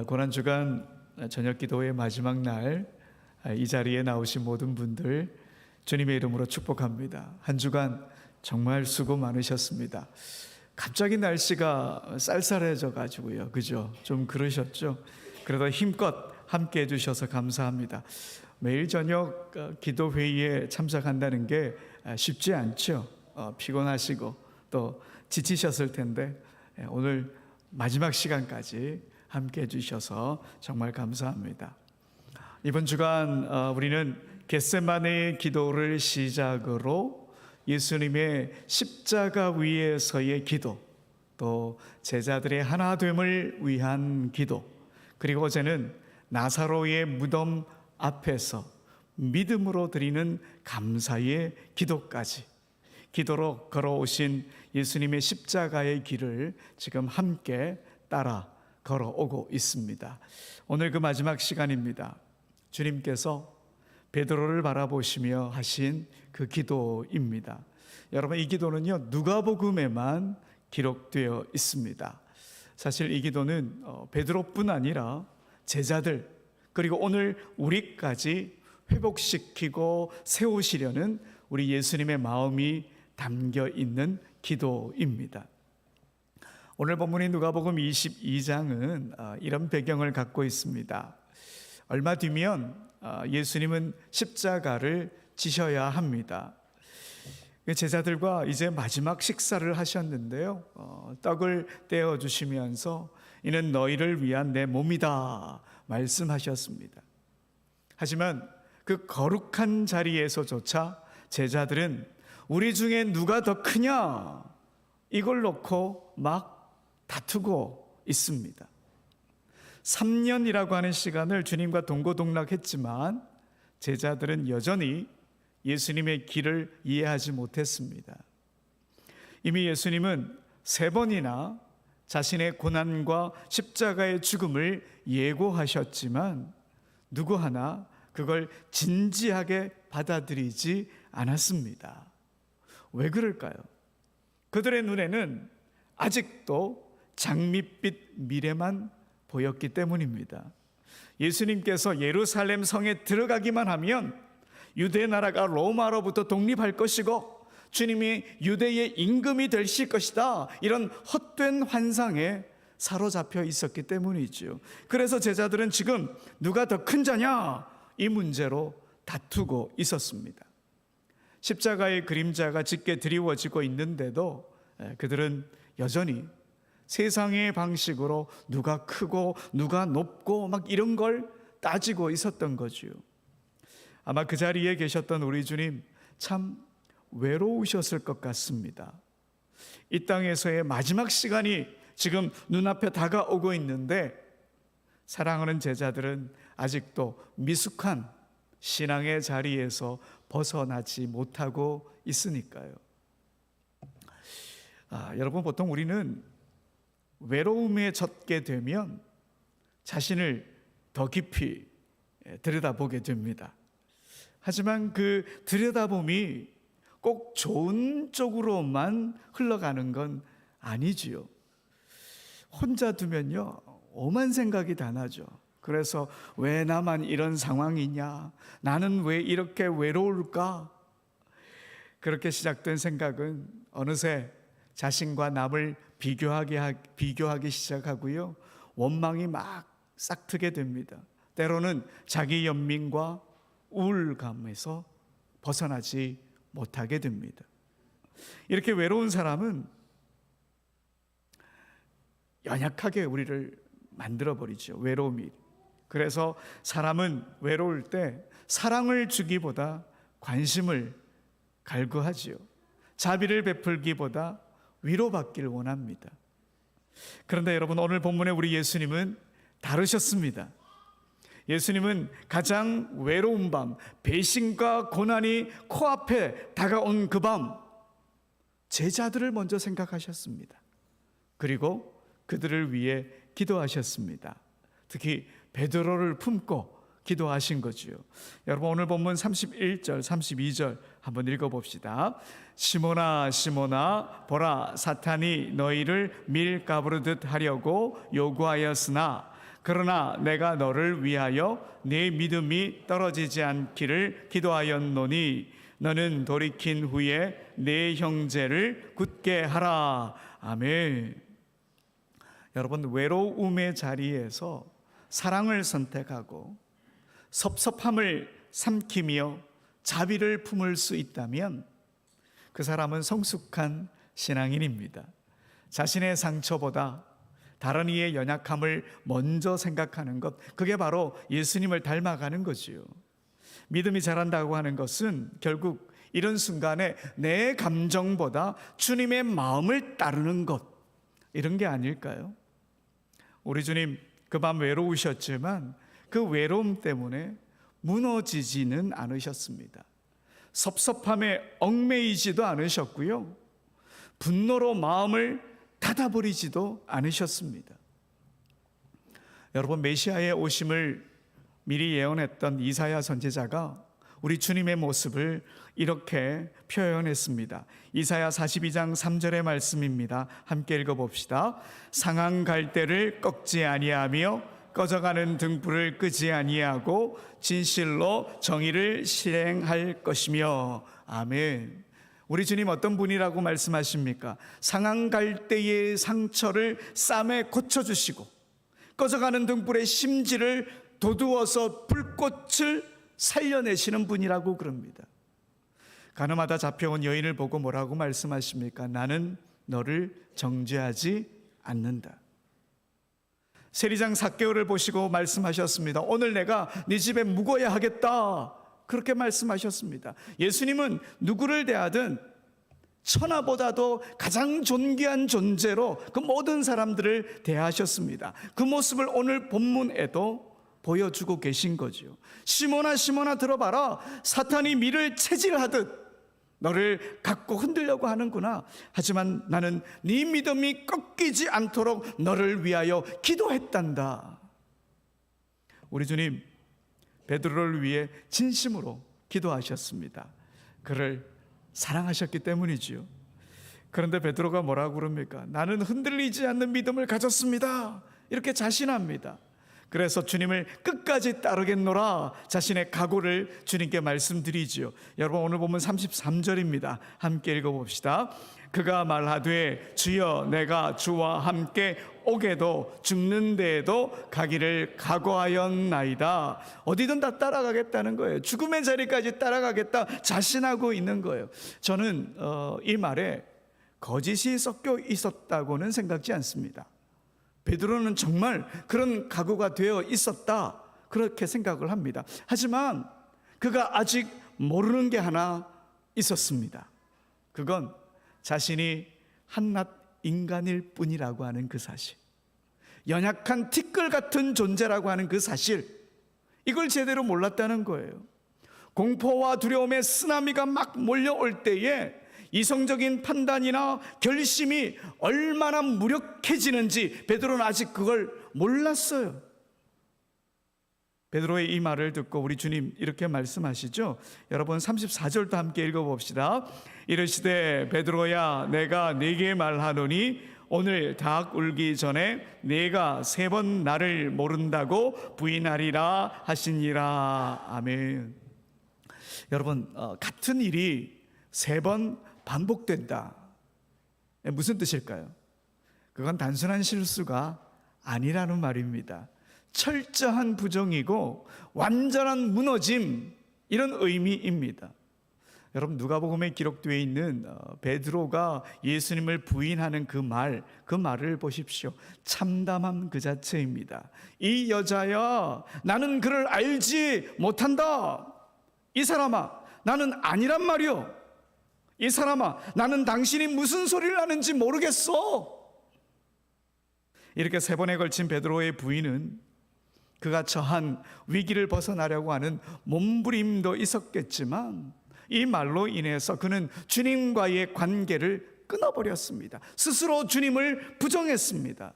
고난주간 저녁 기도의 마지막 날 이 자리에 나오신 모든 분들 주님의 이름으로 축복합니다. 한 주간 정말 수고 많으셨습니다. 갑자기 날씨가 쌀쌀해져 가지고요. 그죠? 좀 그러셨죠? 그래도 힘껏 함께 해주셔서 감사합니다. 매일 저녁 기도 회의에 참석한다는 게 쉽지 않죠. 피곤하시고 또 지치셨을 텐데 오늘 마지막 시간까지 함께 해주셔서 정말 감사합니다. 이번 주간 우리는 겟세마네의 기도를 시작으로 예수님의 십자가 위에서의 기도, 또 제자들의 하나됨을 위한 기도, 그리고 어제는 나사로의 무덤 앞에서 믿음으로 드리는 감사의 기도까지, 기도로 걸어오신 예수님의 십자가의 길을 지금 함께 따라 걸어오고 있습니다. 오늘 그 마지막 시간입니다. 주님께서 베드로를 바라보시며 하신 그 기도입니다. 여러분, 이 기도는요, 누가복음에만 기록되어 있습니다. 사실 이 기도는 베드로뿐 아니라 제자들, 그리고 오늘 우리까지 회복시키고 세우시려는 우리 예수님의 마음이 담겨 있는 기도입니다. 오늘 본문인 누가복음 22장은 이런 배경을 갖고 있습니다. 얼마 뒤면 예수님은 십자가를 지셔야 합니다. 제자들과 이제 마지막 식사를 하셨는데요, 떡을 떼어 주시면서 이는 너희를 위한 내 몸이다 말씀하셨습니다. 하지만 그 거룩한 자리에서조차 제자들은 우리 중에 누가 더 크냐 이걸 놓고 막 다투고 있습니다. 3년이라고 하는 시간을 주님과 동고동락했지만 제자들은 여전히 예수님의 길을 이해하지 못했습니다. 이미 예수님은 3번이나 자신의 고난과 십자가의 죽음을 예고하셨지만 누구 하나 그걸 진지하게 받아들이지 않았습니다. 왜 그럴까요? 그들의 눈에는 아직도 장밋빛 미래만 보였기 때문입니다. 예수님께서 예루살렘 성에 들어가기만 하면 유대 나라가 로마로부터 독립할 것이고 주님이 유대의 임금이 되실 것이다, 이런 헛된 환상에 사로잡혀 있었기 때문이죠. 그래서 제자들은 지금 누가 더 큰 자냐 이 문제로 다투고 있었습니다. 십자가의 그림자가 짙게 드리워지고 있는데도 그들은 여전히 세상의 방식으로 누가 크고 누가 높고 막 이런 걸 따지고 있었던 거죠. 아마 그 자리에 계셨던 우리 주님 참 외로우셨을 것 같습니다. 이 땅에서의 마지막 시간이 지금 눈앞에 다가오고 있는데 사랑하는 제자들은 아직도 미숙한 신앙의 자리에서 벗어나지 못하고 있으니까요. 여러분, 보통 우리는 외로움에 젖게 되면 자신을 더 깊이 들여다보게 됩니다. 하지만 그 들여다봄이 꼭 좋은 쪽으로만 흘러가는 건 아니지요. 혼자 두면요, 오만 생각이 다 나죠. 그래서 왜 나만 이런 상황이냐, 나는 왜 이렇게 외로울까, 그렇게 시작된 생각은 어느새 자신과 남을 비교하기 시작하고요, 원망이 막 싹트게 됩니다. 때로는 자기 연민과 우울감에서 벗어나지 못하게 됩니다. 이렇게 외로운 사람은 연약하게 우리를 만들어버리죠, 외로움이. 그래서 사람은 외로울 때 사랑을 주기보다 관심을 갈구하지요. 자비를 베풀기보다 위로받기를 원합니다. 그런데 여러분, 오늘 본문에 우리 예수님은 다르셨습니다. 예수님은 가장 외로운 밤, 배신과 고난이 코앞에 다가온 그 밤, 제자들을 먼저 생각하셨습니다. 그리고 그들을 위해 기도하셨습니다. 특히 베드로를 품고 기도하신 거지요. 여러분, 오늘 본문 31절, 32절 한번 읽어봅시다. 시몬아 시몬아, 보라, 사탄이 너희를 밀가부르듯 하려고 요구하였으나 그러나 내가 너를 위하여 네 믿음이 떨어지지 않기를 기도하였노니 너는 돌이킨 후에 네 형제를 굳게 하라. 아멘. 여러분, 외로움의 자리에서 사랑을 선택하고 섭섭함을 삼키며 자비를 품을 수 있다면 그 사람은 성숙한 신앙인입니다. 자신의 상처보다 다른 이의 연약함을 먼저 생각하는 것, 그게 바로 예수님을 닮아가는 거지요. 믿음이 자란다고 하는 것은 결국 이런 순간에 내 감정보다 주님의 마음을 따르는 것, 이런 게 아닐까요? 우리 주님 그 밤 외로우셨지만 그 외로움 때문에 무너지지는 않으셨습니다. 섭섭함에 얽매이지도 않으셨고요, 분노로 마음을 닫아버리지도 않으셨습니다. 여러분, 메시아의 오심을 미리 예언했던 이사야 선지자가 우리 주님의 모습을 이렇게 표현했습니다. 이사야 42장 3절의 말씀입니다. 함께 읽어봅시다. 상한 갈대를 꺾지 아니하며 꺼져가는 등불을 끄지 아니하고 진실로 정의를 실행할 것이며. 아멘. 우리 주님 어떤 분이라고 말씀하십니까? 상한 갈대의 상처를 쌈에 고쳐주시고 꺼져가는 등불의 심지를 도두어서 불꽃을 살려내시는 분이라고 그럽니다. 가늠하다 잡혀온 여인을 보고 뭐라고 말씀하십니까? 나는 너를 정죄하지 않는다. 세리장 삭개오를 보시고 말씀하셨습니다. 오늘 내가 네 집에 묵어야 하겠다, 그렇게 말씀하셨습니다. 예수님은 누구를 대하든 천하보다도 가장 존귀한 존재로 그 모든 사람들을 대하셨습니다. 그 모습을 오늘 본문에도 보여주고 계신 거죠. 시몬아 시몬아 들어봐라, 사탄이 밀을 채질하듯 너를 갖고 흔들려고 하는구나. 하지만 나는 네 믿음이 꺾이지 않도록 너를 위하여 기도했단다. 우리 주님 베드로를 위해 진심으로 기도하셨습니다. 그를 사랑하셨기 때문이지요. 그런데 베드로가 뭐라고 그럽니까? 나는 흔들리지 않는 믿음을 가졌습니다, 이렇게 자신합니다. 그래서 주님을 끝까지 따르겠노라 자신의 각오를 주님께 말씀드리지요. 여러분, 오늘 보면 33절입니다. 함께 읽어봅시다. 그가 말하되 주여 내가 주와 함께 오게도 죽는 데에도 가기를 각오하였나이다. 어디든 다 따라가겠다는 거예요. 죽음의 자리까지 따라가겠다 자신하고 있는 거예요. 저는 이 말에 거짓이 섞여 있었다고는 생각지 않습니다. 베드로는 정말 그런 각오가 되어 있었다, 그렇게 생각을 합니다. 하지만 그가 아직 모르는 게 하나 있었습니다. 그건 자신이 한낱 인간일 뿐이라고 하는 그 사실, 연약한 티끌 같은 존재라고 하는 그 사실, 이걸 제대로 몰랐다는 거예요. 공포와 두려움의 쓰나미가 막 몰려올 때에 이성적인 판단이나 결심이 얼마나 무력해지는지 베드로는 아직 그걸 몰랐어요. 베드로의 이 말을 듣고 우리 주님 이렇게 말씀하시죠. 여러분 34절도 함께 읽어봅시다. 이르시되 베드로야 내가 네게 말하노니 오늘 닭 울기 전에 네가 3번 나를 모른다고 부인하리라 하시니라. 아멘. 여러분, 같은 일이 3번 반복된다, 무슨 뜻일까요? 그건 단순한 실수가 아니라는 말입니다. 철저한 부정이고 완전한 무너짐, 이런 의미입니다. 여러분, 누가복음에 기록되어 있는 베드로가 예수님을 부인하는 그 말을 보십시오. 참담함 그 자체입니다. 이 여자야, 나는 그를 알지 못한다. 이 사람아, 나는 아니란 말이요. 이 사람아, 나는 당신이 무슨 소리를 하는지 모르겠어. 이렇게 3번에 걸친 베드로의 부인은 그가 처한 위기를 벗어나려고 하는 몸부림도 있었겠지만 이 말로 인해서 그는 주님과의 관계를 끊어버렸습니다. 스스로 주님을 부정했습니다.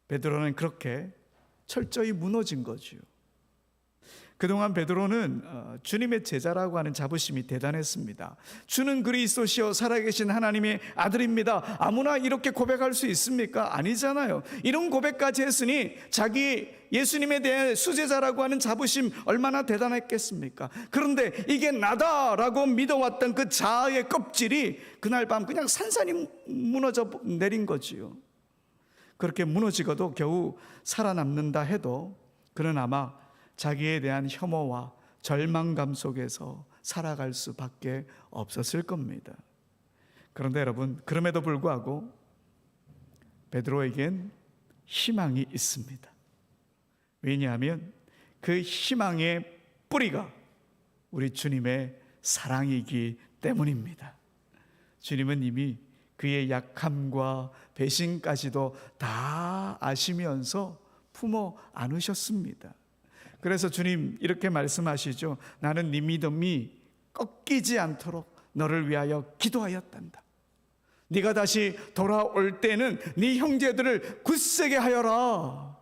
베드로는 그렇게 철저히 무너진 거죠. 그동안 베드로는 주님의 제자라고 하는 자부심이 대단했습니다. 주는 그리스도시요 살아계신 하나님의 아들입니다. 아무나 이렇게 고백할 수 있습니까? 아니잖아요. 이런 고백까지 했으니 자기 예수님에 대해 수제자라고 하는 자부심 얼마나 대단했겠습니까? 그런데 이게 나다라고 믿어왔던 그 자아의 껍질이 그날 밤 그냥 산산이 무너져 내린 거지요. 그렇게 무너지고도 겨우 살아남는다 해도 그는 아마 자기에 대한 혐오와 절망감 속에서 살아갈 수밖에 없었을 겁니다. 그런데 여러분, 그럼에도 불구하고 베드로에겐 희망이 있습니다. 왜냐하면 그 희망의 뿌리가 우리 주님의 사랑이기 때문입니다. 주님은 이미 그의 약함과 배신까지도 다 아시면서 품어 안으셨습니다. 그래서 주님 이렇게 말씀하시죠. 나는 네 믿음이 꺾이지 않도록 너를 위하여 기도하였단다. 네가 다시 돌아올 때는 네 형제들을 굳세게 하여라.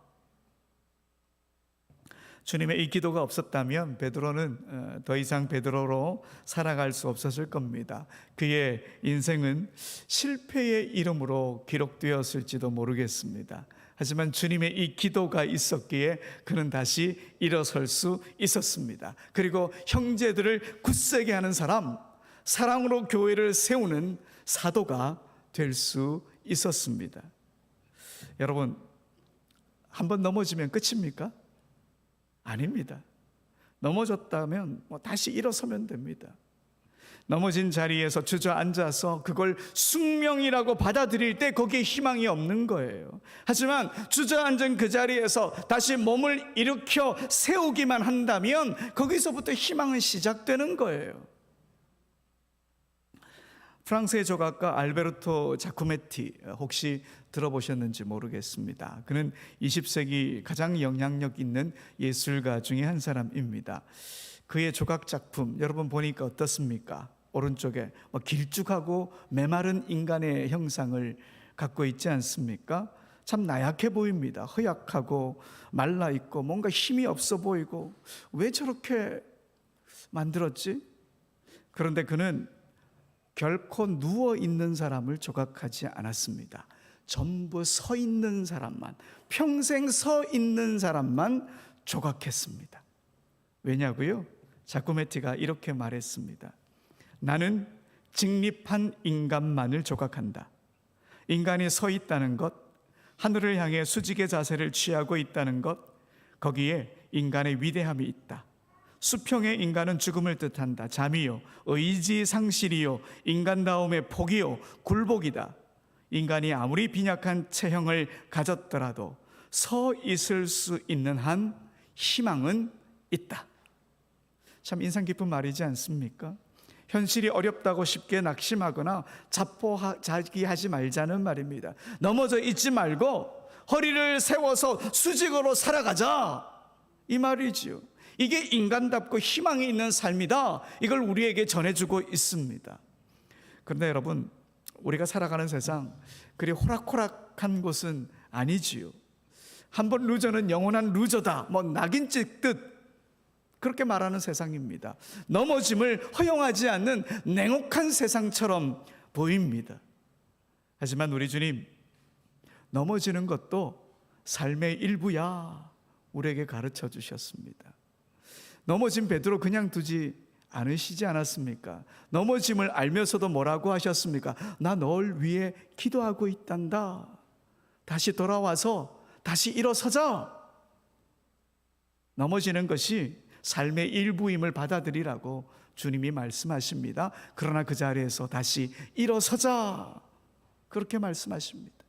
주님의 이 기도가 없었다면 베드로는 더 이상 베드로로 살아갈 수 없었을 겁니다. 그의 인생은 실패의 이름으로 기록되었을지도 모르겠습니다. 하지만 주님의 이 기도가 있었기에 그는 다시 일어설 수 있었습니다. 그리고 형제들을 굳세게 하는 사람, 사랑으로 교회를 세우는 사도가 될 수 있었습니다. 여러분, 한번 넘어지면 끝입니까? 아닙니다. 넘어졌다면 다시 일어서면 됩니다. 넘어진 자리에서 주저앉아서 그걸 숙명이라고 받아들일 때 거기에 희망이 없는 거예요. 하지만 주저앉은 그 자리에서 다시 몸을 일으켜 세우기만 한다면 거기서부터 희망은 시작되는 거예요. 프랑스의 조각가 알베르토 자쿠메티, 혹시 들어보셨는지 모르겠습니다. 그는 20세기 가장 영향력 있는 예술가 중에 한 사람입니다. 그의 조각 작품 여러분 보니까 어떻습니까? 오른쪽에 길쭉하고 메마른 인간의 형상을 갖고 있지 않습니까? 참 나약해 보입니다. 허약하고 말라있고 뭔가 힘이 없어 보이고 왜 저렇게 만들었지? 그런데 그는 결코 누워있는 사람을 조각하지 않았습니다. 전부 서 있는 사람만, 평생 서 있는 사람만 조각했습니다. 왜냐고요? 자쿠메티가 이렇게 말했습니다. 나는 직립한 인간만을 조각한다. 인간이 서 있다는 것, 하늘을 향해 수직의 자세를 취하고 있다는 것, 거기에 인간의 위대함이 있다. 수평의 인간은 죽음을 뜻한다. 잠이요, 의지 상실이요, 인간다움의 포기요, 굴복이다. 인간이 아무리 빈약한 체형을 가졌더라도 서 있을 수 있는 한 희망은 있다. 참 인상 깊은 말이지 않습니까? 현실이 어렵다고 쉽게 낙심하거나 자포자기하지 말자는 말입니다. 넘어져 있지 말고 허리를 세워서 수직으로 살아가자, 이 말이지요. 이게 인간답고 희망이 있는 삶이다. 이걸 우리에게 전해주고 있습니다. 그런데 여러분, 우리가 살아가는 세상 그리 호락호락한 곳은 아니지요. 한번 루저는 영원한 루저다, 낙인 찍듯 그렇게 말하는 세상입니다. 넘어짐을 허용하지 않는 냉혹한 세상처럼 보입니다. 하지만 우리 주님, 넘어지는 것도 삶의 일부야 우리에게 가르쳐 주셨습니다. 넘어진 베드로 그냥 두지 않으시지 않았습니까? 넘어짐을 알면서도 뭐라고 하셨습니까? 나 널 위해 기도하고 있단다. 다시 돌아와서 다시 일어서자. 넘어지는 것이 삶의 일부임을 받아들이라고 주님이 말씀하십니다. 그러나 그 자리에서 다시 일어서자, 그렇게 말씀하십니다.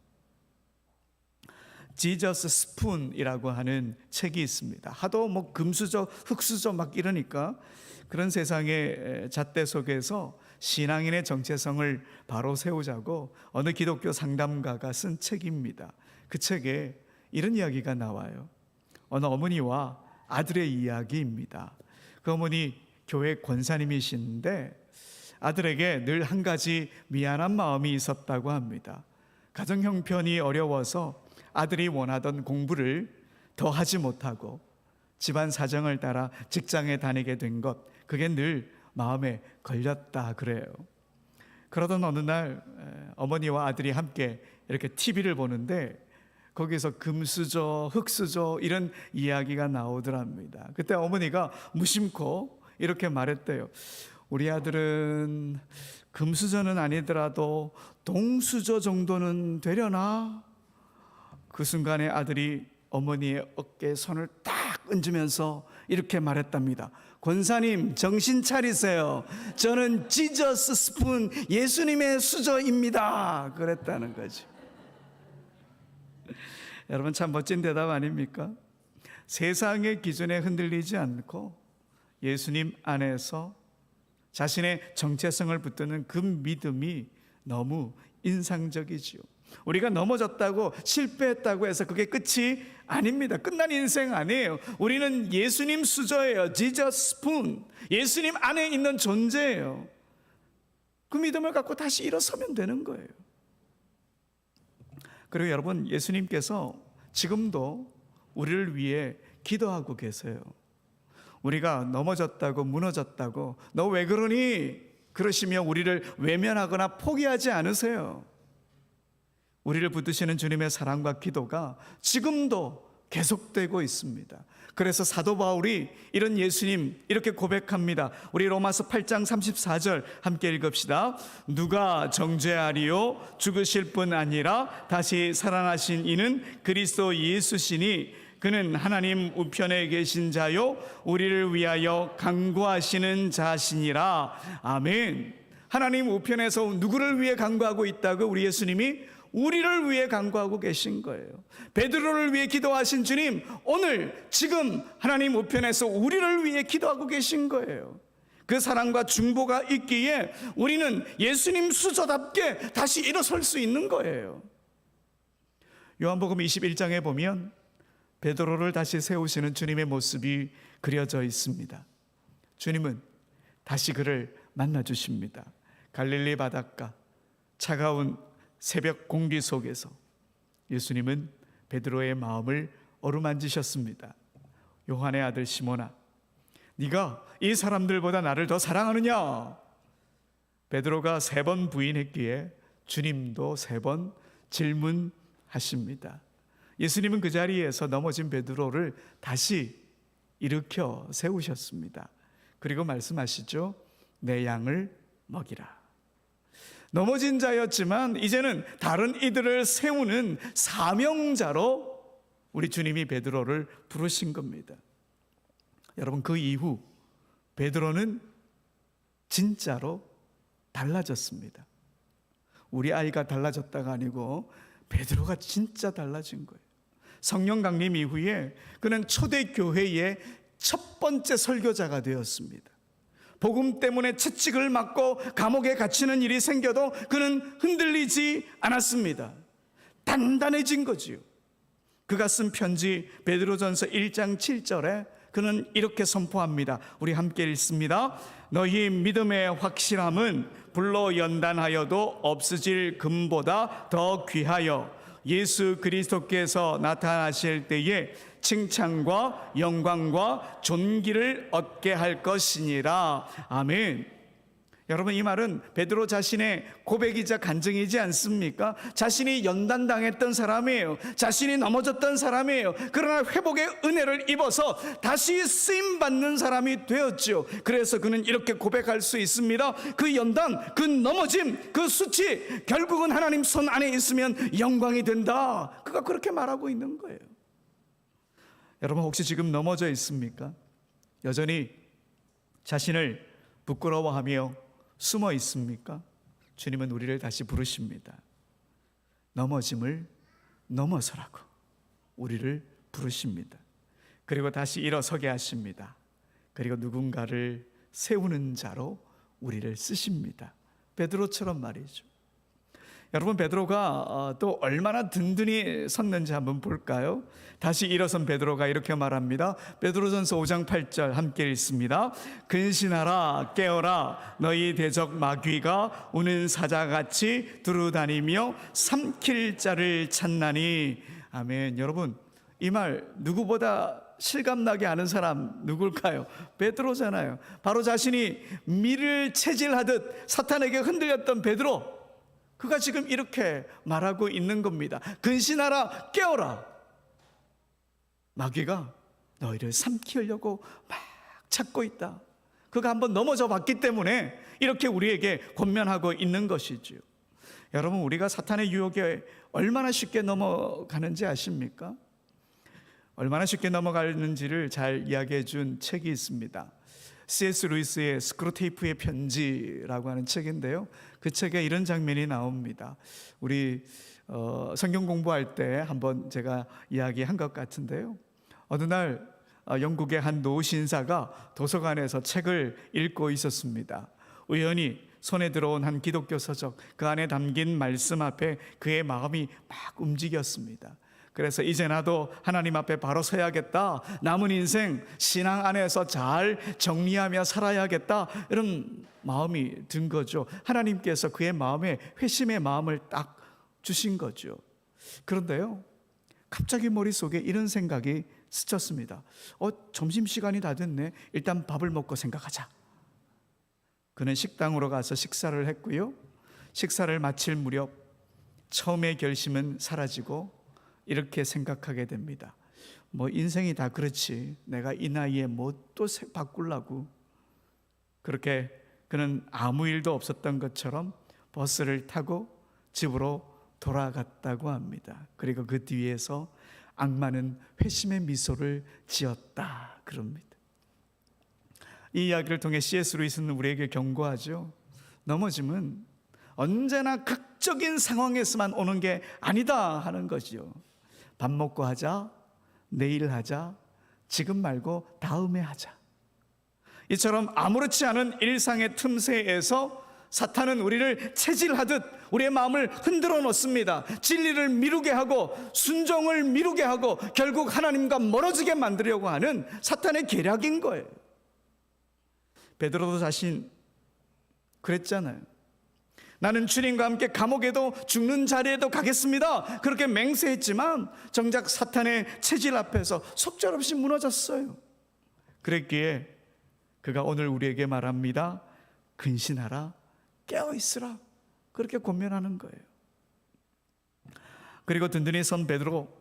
지저스 스푼이라고 하는 책이 있습니다. 하도 금수저 흙수저 이러니까 그런 세상의 잣대 속에서 신앙인의 정체성을 바로 세우자고 어느 기독교 상담가가 쓴 책입니다. 그 책에 이런 이야기가 나와요. 어느 어머니와 아들의 이야기입니다. 그 어머니 교회 권사님이신데 아들에게 늘 한 가지 미안한 마음이 있었다고 합니다. 가정 형편이 어려워서 아들이 원하던 공부를 더 하지 못하고 집안 사정을 따라 직장에 다니게 된 것, 그게 늘 마음에 걸렸다 그래요. 그러던 어느 날 어머니와 아들이 함께 이렇게 TV를 보는데 거기서 금수저, 흙수저 이런 이야기가 나오더랍니다. 그때 어머니가 무심코 이렇게 말했대요. 우리 아들은 금수저는 아니더라도 동수저 정도는 되려나? 그 순간에 아들이 어머니의 어깨에 손을 딱 얹으면서 이렇게 말했답니다. 권사님, 정신 차리세요. 저는 지저스 스푼, 예수님의 수저입니다. 그랬다는 거지. 여러분, 참 멋진 대답 아닙니까? 세상의 기준에 흔들리지 않고 예수님 안에서 자신의 정체성을 붙드는 그 믿음이 너무 인상적이지요. 우리가 넘어졌다고 실패했다고 해서 그게 끝이 아닙니다. 끝난 인생 아니에요. 우리는 예수님 수저예요. 지저스 스푼. 예수님 안에 있는 존재예요. 그 믿음을 갖고 다시 일어서면 되는 거예요. 그리고 여러분, 예수님께서 지금도 우리를 위해 기도하고 계세요. 우리가 넘어졌다고 무너졌다고 너 왜 그러니? 그러시며 우리를 외면하거나 포기하지 않으세요. 우리를 붙드시는 주님의 사랑과 기도가 지금도 계속되고 있습니다. 그래서 사도 바울이 이런 예수님 이렇게 고백합니다. 우리 로마서 8장 34절 함께 읽읍시다. 누가 정죄하리요? 죽으실 뿐 아니라 다시 살아나신 이는 그리스도 예수시니 그는 하나님 우편에 계신 자요 우리를 위하여 간구하시는 자시니라. 아멘. 하나님 우편에서 누구를 위해 간구하고 있다고? 우리 예수님이 우리를 위해 간구하고 계신 거예요. 베드로를 위해 기도하신 주님, 오늘 지금 하나님 우편에서 우리를 위해 기도하고 계신 거예요. 그 사랑과 중보가 있기에 우리는 예수님 수저답게 다시 일어설 수 있는 거예요. 요한복음 21장에 보면 베드로를 다시 세우시는 주님의 모습이 그려져 있습니다. 주님은 다시 그를 만나주십니다. 갈릴리 바닷가 차가운 새벽 공기 속에서 예수님은 베드로의 마음을 어루만지셨습니다. 요한의 아들 시몬아, 네가 이 사람들보다 나를 더 사랑하느냐? 베드로가 3번 부인했기에 주님도 3번 질문하십니다. 예수님은 그 자리에서 넘어진 베드로를 다시 일으켜 세우셨습니다. 그리고 말씀하시죠. 내 양을 먹이라. 넘어진 자였지만 이제는 다른 이들을 세우는 사명자로 우리 주님이 베드로를 부르신 겁니다. 여러분, 그 이후 베드로는 진짜로 달라졌습니다. 우리 아이가 달라졌다가 아니고 베드로가 진짜 달라진 거예요. 성령 강림 이후에 그는 초대교회의 첫 번째 설교자가 되었습니다. 복음 때문에 채찍을 맞고 감옥에 갇히는 일이 생겨도 그는 흔들리지 않았습니다. 단단해진 거지요. 그가 쓴 편지 베드로전서 1장 7절에 그는 이렇게 선포합니다. 우리 함께 읽습니다. 너희 믿음의 확실함은 불로 연단하여도 없어질 금보다 더 귀하여 예수 그리스도께서 나타나실 때에 칭찬과 영광과 존귀를 얻게 할 것이니라. 아멘. 여러분, 이 말은 베드로 자신의 고백이자 간증이지 않습니까? 자신이 연단당했던 사람이에요. 자신이 넘어졌던 사람이에요. 그러나 회복의 은혜를 입어서 다시 쓰임받는 사람이 되었죠. 그래서 그는 이렇게 고백할 수 있습니다. 그 연단, 그 넘어짐, 그 수치 결국은 하나님 손 안에 있으면 영광이 된다. 그가 그렇게 말하고 있는 거예요. 여러분, 혹시 지금 넘어져 있습니까? 여전히 자신을 부끄러워하며 숨어 있습니까? 주님은 우리를 다시 부르십니다. 넘어짐을 넘어서라고 우리를 부르십니다. 그리고 다시 일어서게 하십니다. 그리고 누군가를 세우는 자로 우리를 쓰십니다. 베드로처럼 말이죠. 여러분, 베드로가 또 얼마나 든든히 섰는지 한번 볼까요? 다시 일어선 베드로가 이렇게 말합니다. 베드로전서 5장 8절 함께 읽습니다. 근신하라, 깨어라, 너희 대적 마귀가 우는 사자같이 두루다니며 삼킬 자를 찾나니. 아멘. 여러분, 이 말 누구보다 실감나게 아는 사람 누굴까요? 베드로잖아요. 바로 자신이 밀을 채질하듯 사탄에게 흔들렸던 베드로, 그가 지금 이렇게 말하고 있는 겁니다. 근신하라, 깨어라. 마귀가 너희를 삼키려고 막 찾고 있다. 그가 한번 넘어져 봤기 때문에 이렇게 우리에게 권면하고 있는 것이지요. 여러분, 우리가 사탄의 유혹에 얼마나 쉽게 넘어가는지 아십니까? 얼마나 쉽게 넘어가는지를 잘 이야기해 준 책이 있습니다. C.S. 루이스의 스크루테이프의 편지라고 하는 책인데요, 그 책에 이런 장면이 나옵니다. 우리 성경 공부할 때 한번 제가 이야기한 것 같은데요, 어느 날 영국의 한 노신사가 도서관에서 책을 읽고 있었습니다. 우연히 손에 들어온 한 기독교 서적, 그 안에 담긴 말씀 앞에 그의 마음이 막 움직였습니다. 그래서 이제 나도 하나님 앞에 바로 서야겠다, 남은 인생 신앙 안에서 잘 정리하며 살아야겠다, 이런 마음이 든 거죠. 하나님께서 그의 마음에 회심의 마음을 딱 주신 거죠. 그런데요, 갑자기 머릿속에 이런 생각이 스쳤습니다. 점심시간이 다 됐네. 일단 밥을 먹고 생각하자. 그는 식당으로 가서 식사를 했고요, 식사를 마칠 무렵 처음의 결심은 사라지고 이렇게 생각하게 됩니다. 인생이 다 그렇지, 내가 이 나이에 또 바꾸려고. 그렇게 그는 아무 일도 없었던 것처럼 버스를 타고 집으로 돌아갔다고 합니다. 그리고 그 뒤에서 악마는 회심의 미소를 지었다 그럽니다. 이 이야기를 통해 C.S. 루이스는 우리에게 경고하죠. 넘어짐은 언제나 극적인 상황에서만 오는 게 아니다 하는 거지요. 밥 먹고 하자, 내일 하자, 지금 말고 다음에 하자. 이처럼 아무렇지 않은 일상의 틈새에서 사탄은 우리를 체질하듯 우리의 마음을 흔들어 놓습니다. 진리를 미루게 하고 순종을 미루게 하고 결국 하나님과 멀어지게 만들려고 하는 사탄의 계략인 거예요. 베드로도 자신 그랬잖아요. 나는 주님과 함께 감옥에도 죽는 자리에도 가겠습니다, 그렇게 맹세했지만 정작 사탄의 체질 앞에서 속절없이 무너졌어요. 그랬기에 그가 오늘 우리에게 말합니다. 근신하라, 깨어있으라, 그렇게 권면하는 거예요. 그리고 든든히 선 베드로,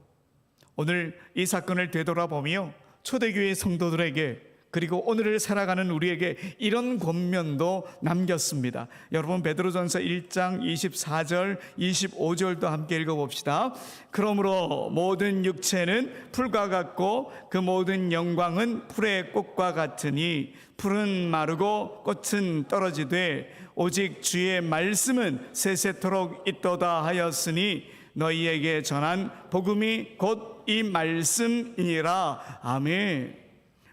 오늘 이 사건을 되돌아보며 초대교회 성도들에게, 그리고 오늘을 살아가는 우리에게 이런 권면도 남겼습니다. 여러분, 베드로전서 1장 24절 25절도 함께 읽어봅시다. 그러므로 모든 육체는 풀과 같고 그 모든 영광은 풀의 꽃과 같으니 풀은 마르고 꽃은 떨어지되 오직 주의 말씀은 세세토록 있도다 하였으니 너희에게 전한 복음이 곧 이 말씀이니라. 아멘.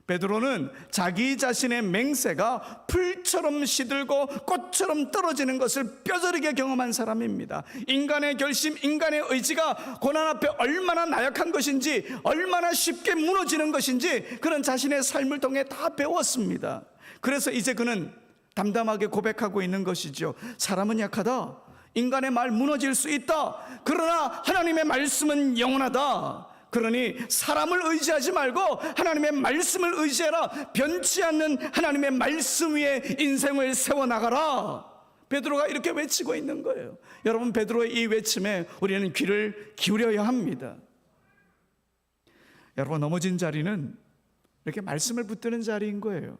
베드로는 자기 자신의 맹세가 풀처럼 시들고 꽃처럼 떨어지는 것을 뼈저리게 경험한 사람입니다. 인간의 결심, 인간의 의지가 고난 앞에 얼마나 나약한 것인지, 얼마나 쉽게 무너지는 것인지 그는 자신의 삶을 통해 다 배웠습니다. 그래서 이제 그는 담담하게 고백하고 있는 것이죠. 사람은 약하다, 인간의 말 무너질 수 있다, 그러나 하나님의 말씀은 영원하다. 그러니 사람을 의지하지 말고 하나님의 말씀을 의지해라. 변치 않는 하나님의 말씀 위에 인생을 세워나가라. 베드로가 이렇게 외치고 있는 거예요. 여러분, 베드로의 이 외침에 우리는 귀를 기울여야 합니다. 여러분, 넘어진 자리는 이렇게 말씀을 붙드는 자리인 거예요.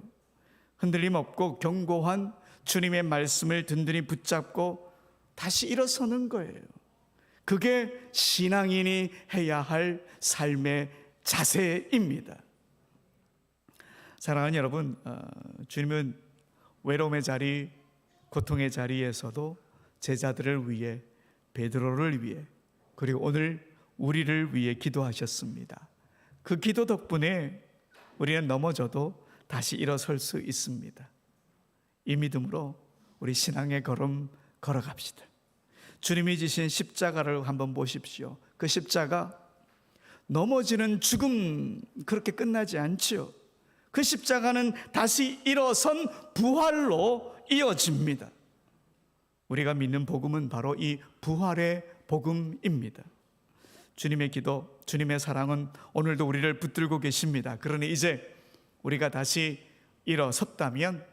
흔들림 없고 견고한 주님의 말씀을 든든히 붙잡고 다시 일어서는 거예요. 그게 신앙인이 해야 할 삶의 자세입니다. 사랑하는 여러분, 주님은 외로움의 자리, 고통의 자리에서도 제자들을 위해, 베드로를 위해, 그리고 오늘 우리를 위해 기도하셨습니다. 그 기도 덕분에 우리는 넘어져도 다시 일어설 수 있습니다. 이 믿음으로 우리 신앙의 걸음 걸어갑시다. 주님이 지신 십자가를 한번 보십시오. 그 십자가, 넘어지는 죽음 그렇게 끝나지 않죠. 그 십자가는 다시 일어선 부활로 이어집니다. 우리가 믿는 복음은 바로 이 부활의 복음입니다. 주님의 기도 주님의 사랑은 오늘도 우리를 붙들고 계십니다. 그러니 이제 우리가 다시 일어섰다면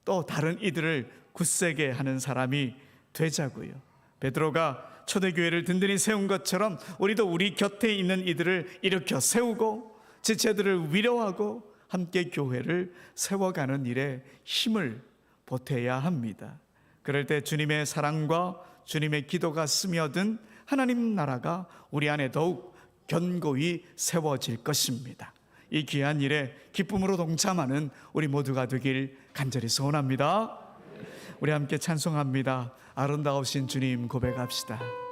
또 다른 이들을 굳세게 하는 사람이 되자고요. 베드로가 초대교회를 든든히 세운 것처럼 우리도 우리 곁에 있는 이들을 일으켜 세우고 지체들을 위로하고 함께 교회를 세워가는 일에 힘을 보태야 합니다. 그럴 때 주님의 사랑과 주님의 기도가 스며든 하나님 나라가 우리 안에 더욱 견고히 세워질 것입니다. 이 귀한 일에 기쁨으로 동참하는 우리 모두가 되길 간절히 소원합니다. 우리 함께 찬송합니다. 아름다우신 주님 고백합시다.